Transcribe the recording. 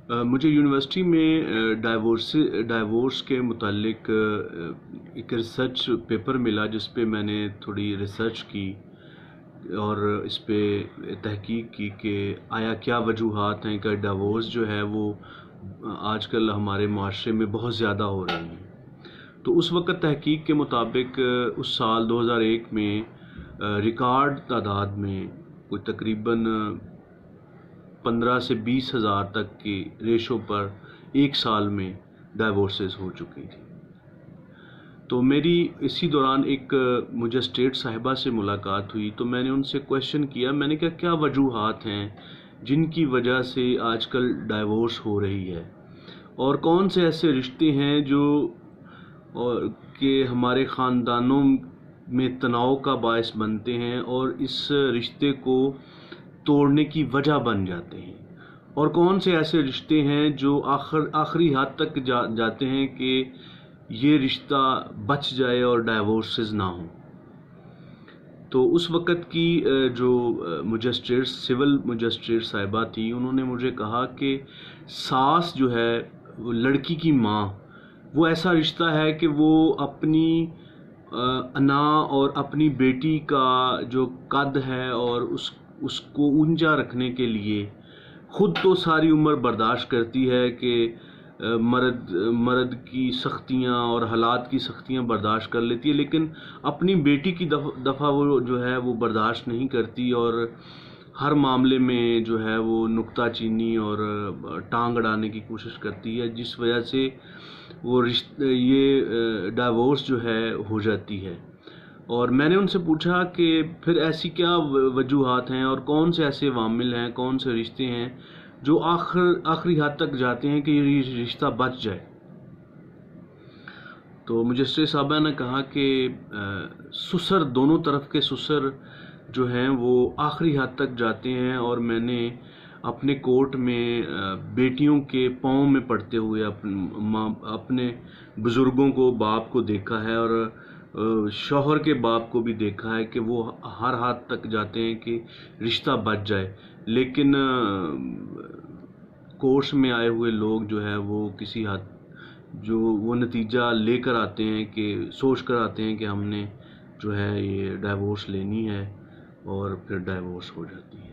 مجھے یونیورسٹی میں ڈائیورس کے متعلق ایک ریسرچ پیپر ملا، جس پہ میں نے تھوڑی ریسرچ کی اور اس پہ تحقیق کی کہ آیا کیا وجوہات ہیں کہ ڈائیورس جو ہے وہ آج کل ہمارے معاشرے میں بہت زیادہ ہو رہی ہیں۔ تو اس وقت تحقیق کے مطابق اس سال 2001 میں ریکارڈ تعداد میں کوئی تقریباً 15 سے 20 ہزار تک کی ریشو پر ایک سال میں ڈائیورسز ہو چکی تھی۔ تو میری اسی دوران ایک مجسٹریٹ صاحبہ سے ملاقات ہوئی، تو میں نے ان سے کویشچن کیا، میں نے کہا کیا وجوہات ہیں جن کی وجہ سے آج کل ڈائیورس ہو رہی ہے، اور کون سے ایسے رشتے ہیں جو کہ ہمارے خاندانوں میں تناؤ کا باعث بنتے ہیں اور اس رشتے کو توڑنے کی وجہ بن جاتے ہیں، اور کون سے ایسے رشتے ہیں جو آخری حد تک جاتے ہیں کہ یہ رشتہ بچ جائے اور ڈائیورسز نہ ہوں۔ تو اس وقت کی جو سول مجسٹریٹ صاحبہ تھی، انہوں نے مجھے کہا کہ ساس جو ہے وہ لڑکی کی ماں، وہ ایسا رشتہ ہے کہ وہ اپنی انا اور اپنی بیٹی کا جو قد ہے اور اس کو اونچا رکھنے کے لیے خود تو ساری عمر برداشت کرتی ہے کہ مرد کی سختیاں اور حالات کی سختیاں برداشت کر لیتی ہے، لیکن اپنی بیٹی کی دفعہ وہ جو ہے وہ برداشت نہیں کرتی، اور ہر معاملے میں جو ہے وہ نکتہ چینی اور ٹانگ اڑانے کی کوشش کرتی ہے، جس وجہ سے وہ یہ ڈائیورس جو ہے ہو جاتی ہے۔ اور میں نے ان سے پوچھا کہ پھر ایسی کیا وجوہات ہیں اور کون سے ایسے عوامل ہیں، کون سے رشتے ہیں جو آخری حد تک جاتے ہیں کہ یہ رشتہ بچ جائے۔ تو مجسٹریٹ صاحبہ نے کہا کہ سسر، دونوں طرف کے سسر جو ہیں وہ آخری حد تک جاتے ہیں، اور میں نے اپنے کورٹ میں بیٹیوں کے پاؤں میں پڑتے ہوئے اپنے بزرگوں کو، باپ کو دیکھا ہے، اور شوہر کے باپ کو بھی دیکھا ہے کہ وہ ہر حد تک جاتے ہیں کہ رشتہ بچ جائے، لیکن کورس میں آئے ہوئے لوگ جو ہے وہ کسی حد جو وہ نتیجہ لے کر آتے ہیں کہ سوچ کر آتے ہیں کہ ہم نے جو ہے یہ ڈائیورس لینی ہے، اور پھر ڈائیورس ہو جاتی ہے۔